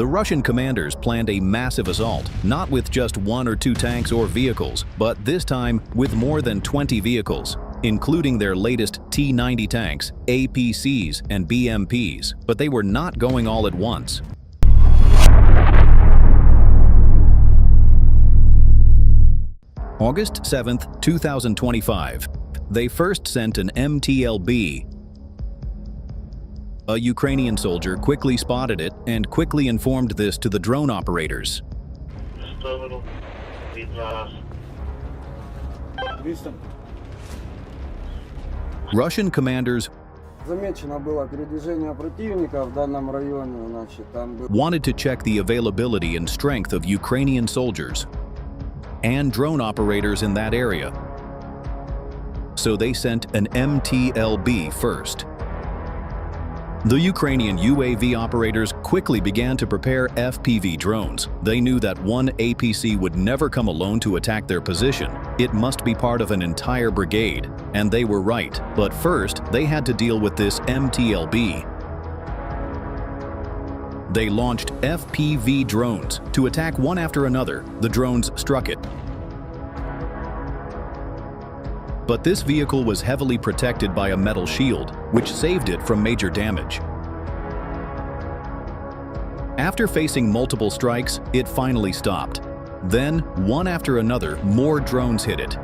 The Russian commanders planned a massive assault, not with just 1 or 2 tanks or vehicles, but this time with more than 20 vehicles, including their latest T-90 tanks, APCs, and BMPs, but they were not going all at once. August 7, 2025, they first sent an MTLB. A Ukrainian soldier quickly spotted it and quickly informed this to the drone operators. Russian commanders wanted to check the availability and strength of Ukrainian soldiers and drone operators in that area. So they sent an MTLB first. The Ukrainian UAV operators quickly began to prepare FPV drones. They knew that one APC would never come alone to attack their position. It must be part of an entire brigade, and they were right. But first, they had to deal with this MTLB. They launched FPV drones to attack one after another. The drones struck it. But this vehicle was heavily protected by a metal shield, which saved it from major damage. After facing multiple strikes, it finally stopped. Then, one after another, more drones hit it.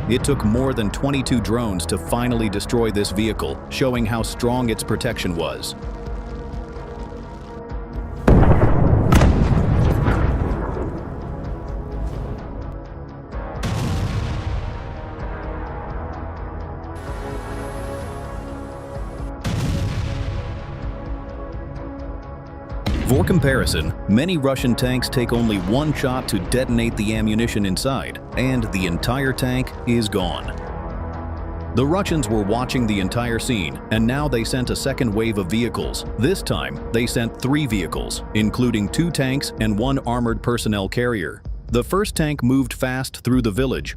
It took more than 22 drones to finally destroy this vehicle, showing how strong its protection was. For comparison, many Russian tanks take only one shot to detonate the ammunition inside, and the entire tank is gone. The Russians were watching the entire scene, and now they sent a second wave of vehicles. This time, they sent 3 vehicles, including 2 tanks and 1 armored personnel carrier. The first tank moved fast through the village,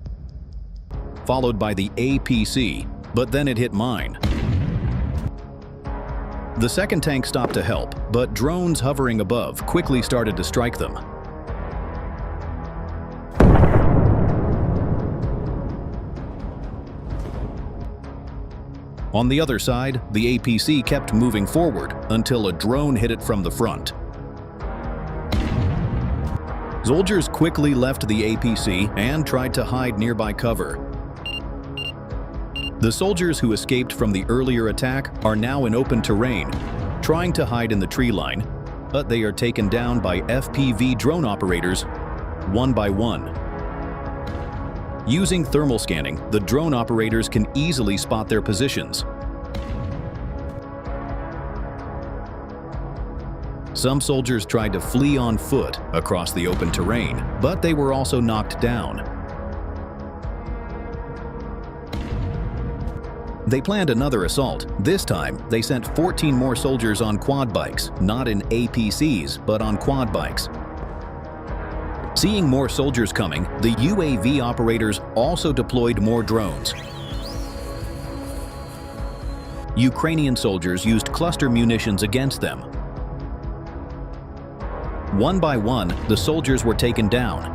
followed by the APC, but then it hit mine. The second tank stopped to help, but drones hovering above quickly started to strike them. On the other side, the APC kept moving forward until a drone hit it from the front. Soldiers quickly left the APC and tried to hide nearby cover. The soldiers who escaped from the earlier attack are now in open terrain, trying to hide in the tree line, but they are taken down by FPV drone operators, one by one. Using thermal scanning, the drone operators can easily spot their positions. Some soldiers tried to flee on foot across the open terrain, but they were also knocked down. They planned another assault. This time, they sent 14 more soldiers on quad bikes, not in APCs, but on quad bikes. Seeing more soldiers coming, the UAV operators also deployed more drones. Ukrainian soldiers used cluster munitions against them. One by one, the soldiers were taken down.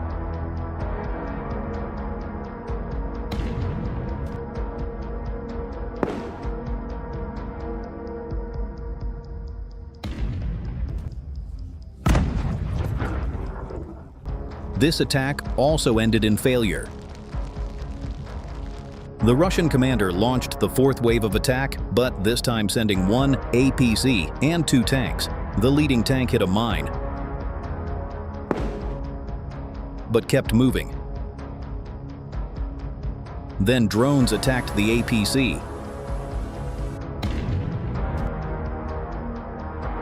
This attack also ended in failure. The Russian commander launched the 4th wave of attack, but this time sending 1 APC and 2 tanks. The leading tank hit a mine, but kept moving. Then drones attacked the APC.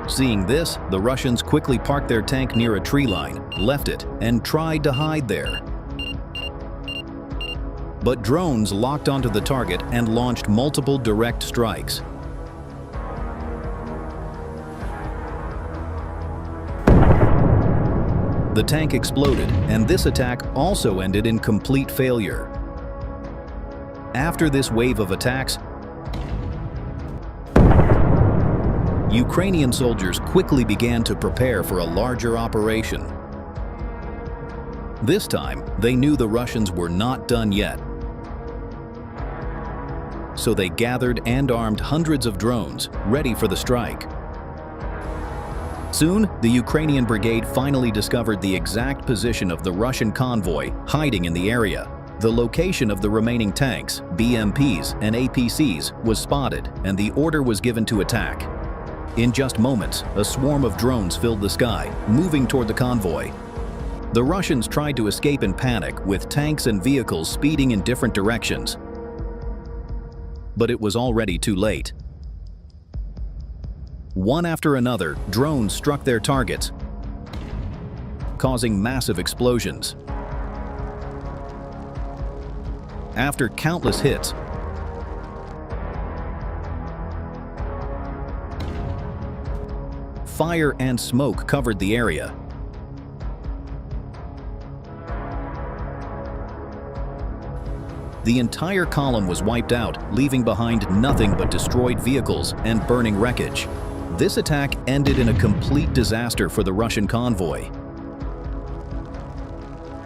Seeing this, the Russians quickly parked their tank near a tree line, left it, and tried to hide there. But drones locked onto the target and launched multiple direct strikes. The tank exploded, and this attack also ended in complete failure. After this wave of attacks, Ukrainian soldiers quickly began to prepare for a larger operation. This time, they knew the Russians were not done yet. So they gathered and armed hundreds of drones, ready for the strike. Soon, the Ukrainian brigade finally discovered the exact position of the Russian convoy hiding in the area. The location of the remaining tanks, BMPs, and APCs was spotted, and the order was given to attack. In just moments, a swarm of drones filled the sky, moving toward the convoy. The Russians tried to escape in panic, with tanks and vehicles speeding in different directions. But it was already too late. One after another, drones struck their targets, causing massive explosions. After countless hits, fire and smoke covered the area. The entire column was wiped out, leaving behind nothing but destroyed vehicles and burning wreckage. This attack ended in a complete disaster for the Russian convoy.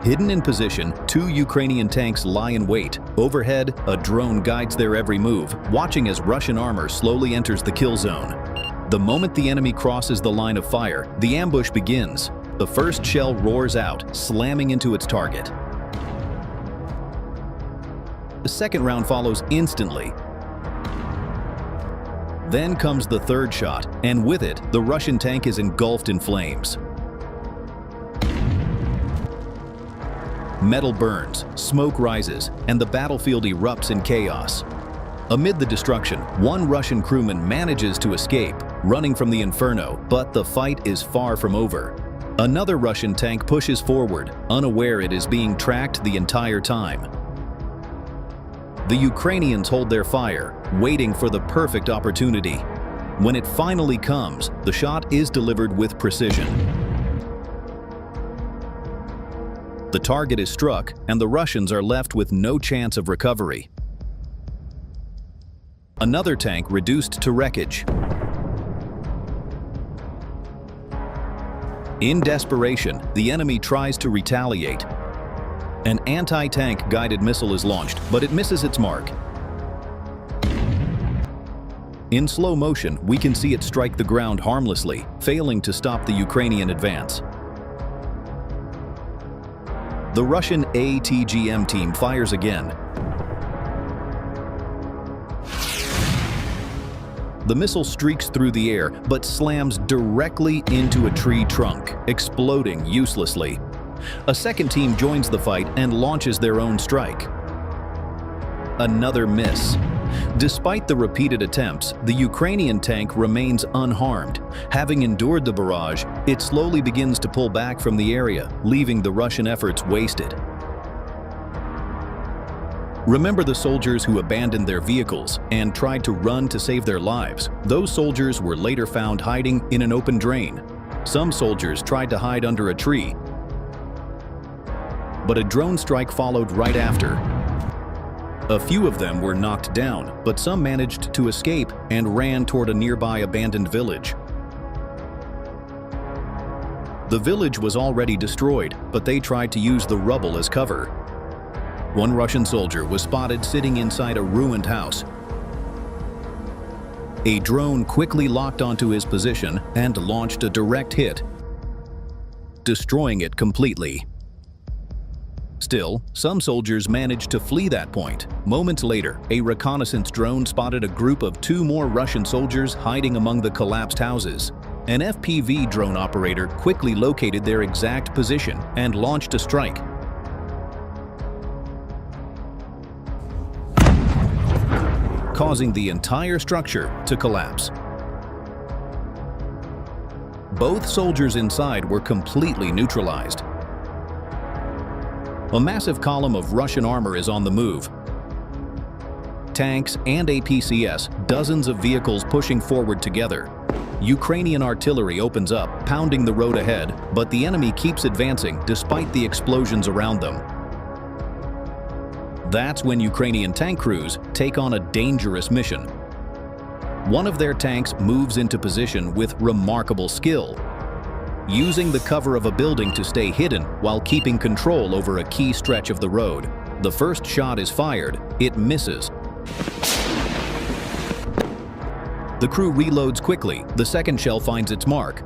Hidden in position, 2 Ukrainian tanks lie in wait. Overhead, a drone guides their every move, watching as Russian armor slowly enters the kill zone. The moment the enemy crosses the line of fire, the ambush begins. The first shell roars out, slamming into its target. The second round follows instantly. Then comes the third shot, and with it, the Russian tank is engulfed in flames. Metal burns, smoke rises, and the battlefield erupts in chaos. Amid the destruction, one Russian crewman manages to escape, running from the inferno, but the fight is far from over. Another Russian tank pushes forward, unaware it is being tracked the entire time. The Ukrainians hold their fire, waiting for the perfect opportunity. When it finally comes, the shot is delivered with precision. The target is struck, and the Russians are left with no chance of recovery. Another tank reduced to wreckage. In desperation, the enemy tries to retaliate. An anti-tank guided missile is launched, but it misses its mark. In slow motion, we can see it strike the ground harmlessly, failing to stop the Ukrainian advance. The Russian ATGM team fires again. The missile streaks through the air, but slams directly into a tree trunk, exploding uselessly. A second team joins the fight and launches their own strike. Another miss. Despite the repeated attempts, the Ukrainian tank remains unharmed. Having endured the barrage, it slowly begins to pull back from the area, leaving the Russian efforts wasted. Remember the soldiers who abandoned their vehicles and tried to run to save their lives. Those soldiers were later found hiding in an open drain. Some soldiers tried to hide under a tree, but a drone strike followed right after. A few of them were knocked down, but some managed to escape and ran toward a nearby abandoned village. The village was already destroyed, but they tried to use the rubble as cover. One Russian soldier was spotted sitting inside a ruined house. A drone quickly locked onto his position and launched a direct hit, destroying it completely. Still, some soldiers managed to flee that point. Moments later, a reconnaissance drone spotted a group of 2 more Russian soldiers hiding among the collapsed houses. An FPV drone operator quickly located their exact position and launched a strike. Causing the entire structure to collapse. Both soldiers inside were completely neutralized. A massive column of Russian armor is on the move. Tanks and APCs, dozens of vehicles pushing forward together. Ukrainian artillery opens up, pounding the road ahead, but the enemy keeps advancing despite the explosions around them. That's when Ukrainian tank crews take on a dangerous mission. One of their tanks moves into position with remarkable skill, using the cover of a building to stay hidden while keeping control over a key stretch of the road. The first shot is fired, it misses. The crew reloads quickly, the second shell finds its mark.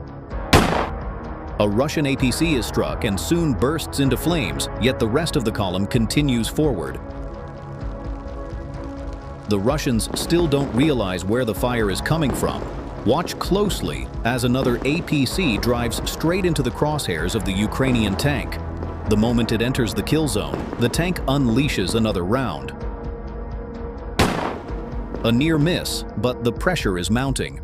A Russian APC is struck and soon bursts into flames, yet the rest of the column continues forward. The Russians still don't realize where the fire is coming from. Watch closely as another APC drives straight into the crosshairs of the Ukrainian tank. The moment it enters the kill zone, the tank unleashes another round. A near miss, but the pressure is mounting.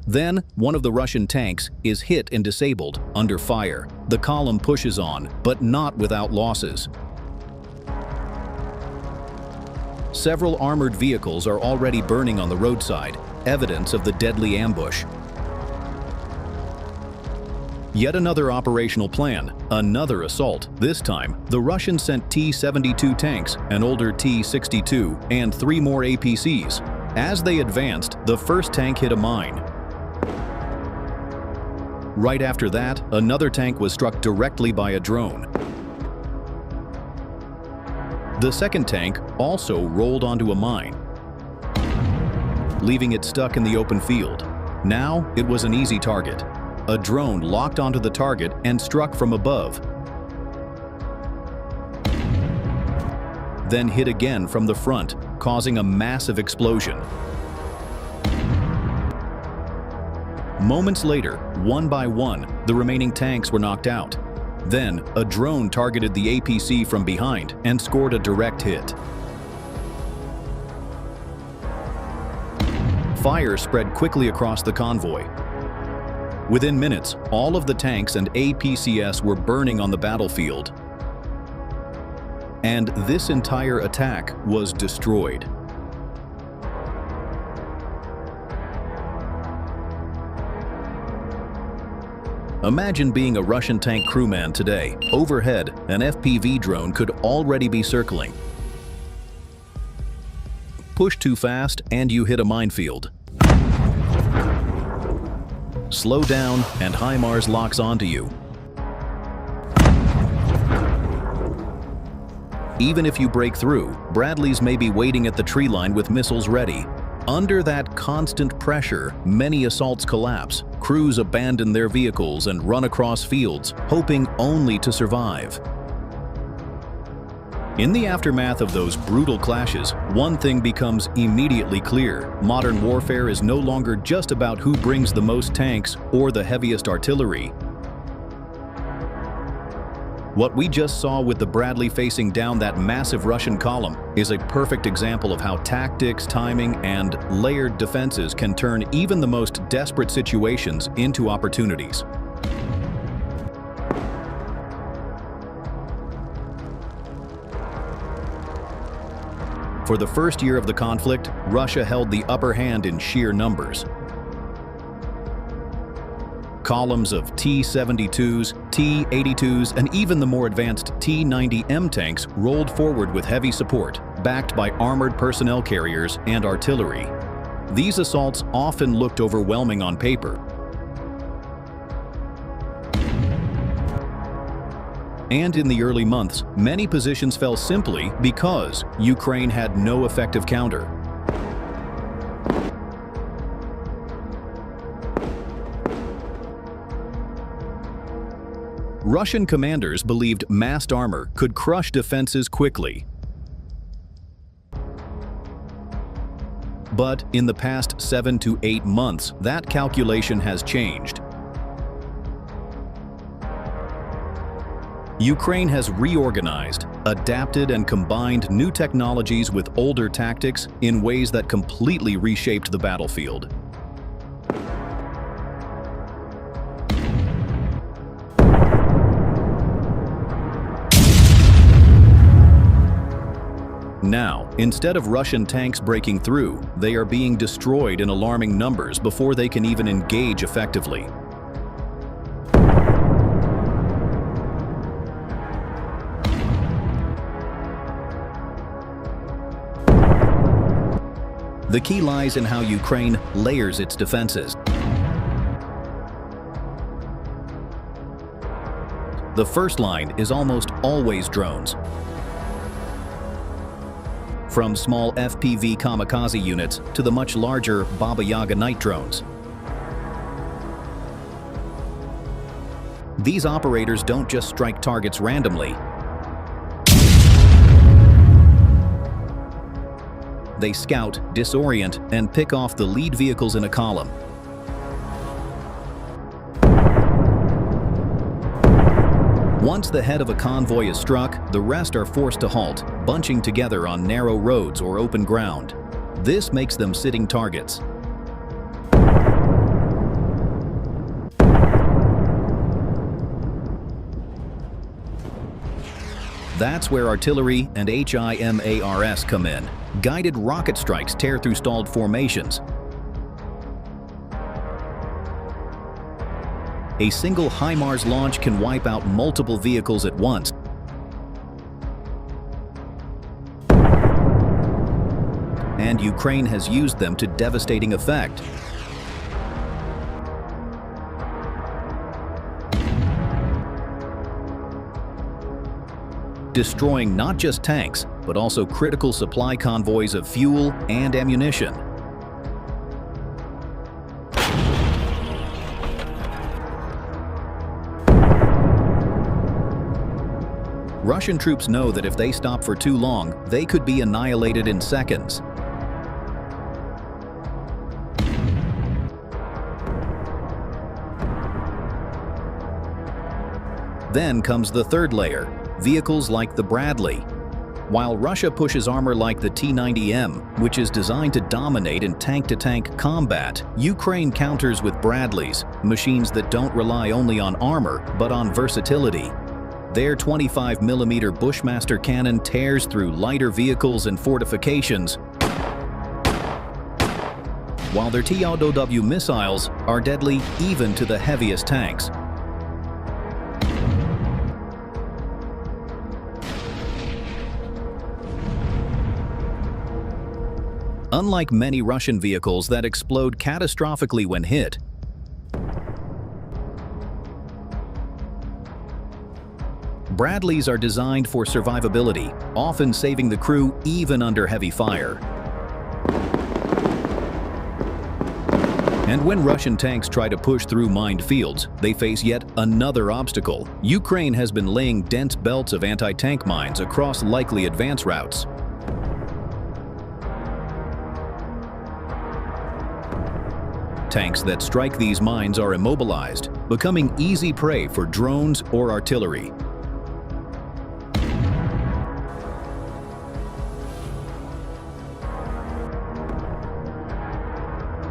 Then, one of the Russian tanks is hit and disabled under fire. The column pushes on, but not without losses. Several armored vehicles are already burning on the roadside, evidence of the deadly ambush. Yet another operational plan, another assault. This time, the Russians sent T-72 tanks, an older T-62, and 3 more APCs. As they advanced, the first tank hit a mine. Right after that, another tank was struck directly by a drone. The second tank also rolled onto a mine, leaving it stuck in the open field. Now, it was an easy target. A drone locked onto the target and struck from above, then hit again from the front, causing a massive explosion. Moments later, one by one, the remaining tanks were knocked out. Then, a drone targeted the APC from behind and scored a direct hit. Fire spread quickly across the convoy. Within minutes, all of the tanks and APCs were burning on the battlefield. And this entire attack was destroyed. Imagine being a Russian tank crewman today. Overhead, an FPV drone could already be circling. Push too fast and you hit a minefield. Slow down and HIMARS locks onto you. Even if you break through, Bradleys may be waiting at the tree line with missiles ready. Under that constant pressure, many assaults collapse. Crews abandon their vehicles and run across fields, hoping only to survive. In the aftermath of those brutal clashes, one thing becomes immediately clear. Modern warfare is no longer just about who brings the most tanks or the heaviest artillery. What we just saw with the Bradley facing down that massive Russian column is a perfect example of how tactics, timing, and layered defenses can turn even the most desperate situations into opportunities. For the first year of the conflict, Russia held the upper hand in sheer numbers. Columns of T-72s, T-82s, and even the more advanced T-90M tanks rolled forward with heavy support, backed by armored personnel carriers and artillery. These assaults often looked overwhelming on paper. And in the early months, many positions fell simply because Ukraine had no effective counter. Russian commanders believed massed armor could crush defenses quickly. But in the past 7 to 8 months, that calculation has changed. Ukraine has reorganized, adapted, and combined new technologies with older tactics in ways that completely reshaped the battlefield. Now, instead of Russian tanks breaking through, they are being destroyed in alarming numbers before they can even engage effectively. The key lies in how Ukraine layers its defenses. The first line is almost always drones. From small FPV kamikaze units to the much larger Baba Yaga night drones. These operators don't just strike targets randomly. They scout, disorient, and pick off the lead vehicles in a column. Once the head of a convoy is struck, the rest are forced to halt, bunching together on narrow roads or open ground. This makes them sitting targets. That's where artillery and HIMARS come in. Guided rocket strikes tear through stalled formations. A single HIMARS launch can wipe out multiple vehicles at once. And Ukraine has used them to devastating effect. Destroying not just tanks, but also critical supply convoys of fuel and ammunition. Russian troops know that if they stop for too long, they could be annihilated in seconds. Then comes the third layer. Vehicles like the Bradley. While Russia pushes armor like the T-90M, which is designed to dominate in tank-to-tank combat, Ukraine counters with Bradleys, machines that don't rely only on armor, but on versatility. Their 25mm Bushmaster cannon tears through lighter vehicles and fortifications, while their TOW missiles are deadly even to the heaviest tanks. Unlike many Russian vehicles that explode catastrophically when hit, Bradleys are designed for survivability, often saving the crew even under heavy fire. And when Russian tanks try to push through mined fields, they face yet another obstacle. Ukraine has been laying dense belts of anti-tank mines across likely advance routes. Tanks that strike these mines are immobilized, becoming easy prey for drones or artillery.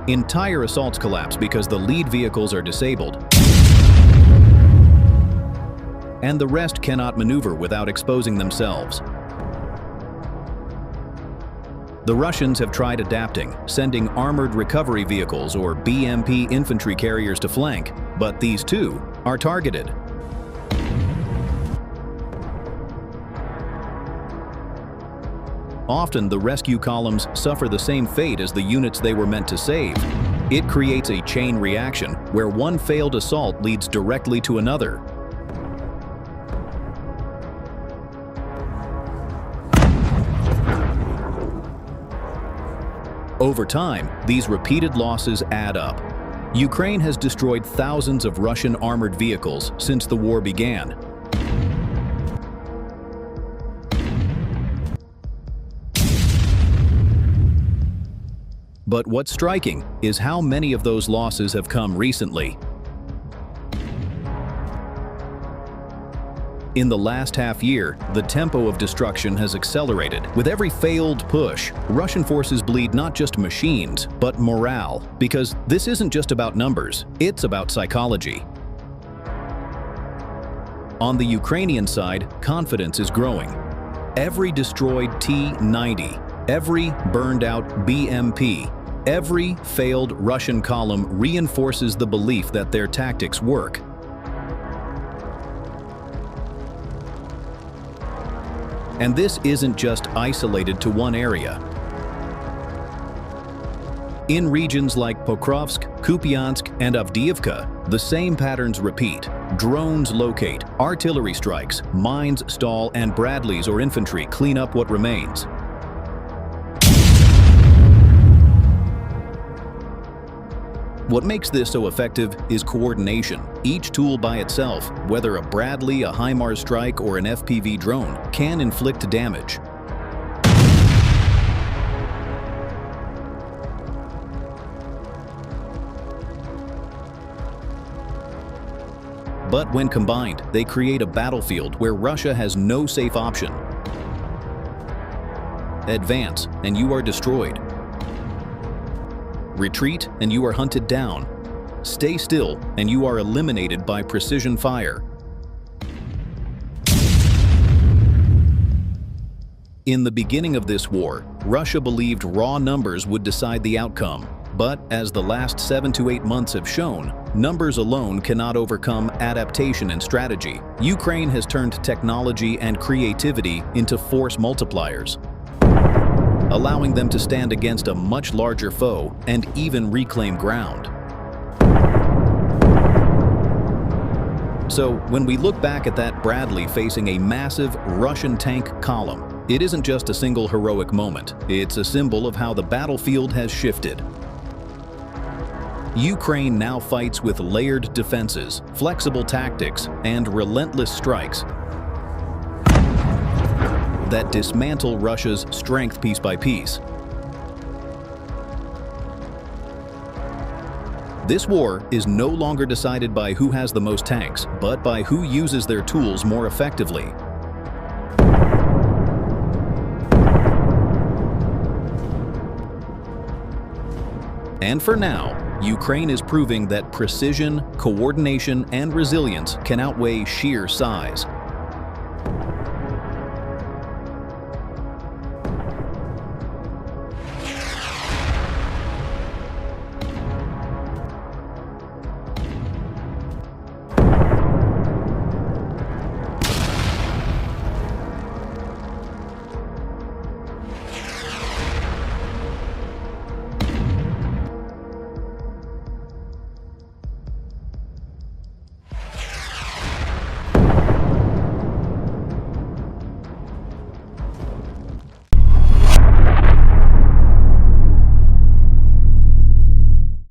Entire assaults collapse because the lead vehicles are disabled, and the rest cannot maneuver without exposing themselves. The Russians have tried adapting, sending armored recovery vehicles or BMP infantry carriers to flank, but these too are targeted. Often the rescue columns suffer the same fate as the units they were meant to save. It creates a chain reaction where one failed assault leads directly to another. Over time, these repeated losses add up. Ukraine has destroyed thousands of Russian armored vehicles since the war began. But what's striking is how many of those losses have come recently. In the last half year, the tempo of destruction has accelerated. With every failed push, Russian forces bleed not just machines, but morale. Because this isn't just about numbers, it's about psychology. On the Ukrainian side, confidence is growing. Every destroyed T-90, every burned-out BMP, every failed Russian column reinforces the belief that their tactics work. And this isn't just isolated to one area. In regions like Pokrovsk, Kupiansk, and Avdiivka, the same patterns repeat. Drones locate, artillery strikes, mines stall, and Bradleys or infantry clean up what remains. What makes this so effective is coordination. Each tool by itself, whether a Bradley, a HIMARS strike, or an FPV drone, can inflict damage. But when combined, they create a battlefield where Russia has no safe option. Advance, and you are destroyed. Retreat, and you are hunted down. Stay still, and you are eliminated by precision fire. In the beginning of this war, Russia believed raw numbers would decide the outcome. But as the last 7 to 8 months have shown, numbers alone cannot overcome adaptation and strategy. Ukraine has turned technology and creativity into force multipliers, allowing them to stand against a much larger foe and even reclaim ground. So, when we look back at that Bradley facing a massive Russian tank column, it isn't just a single heroic moment. It's a symbol of how the battlefield has shifted. Ukraine now fights with layered defenses, flexible tactics, and relentless strikes that dismantle Russia's strength piece by piece. This war is no longer decided by who has the most tanks, but by who uses their tools more effectively. And for now, Ukraine is proving that precision, coordination, and resilience can outweigh sheer size.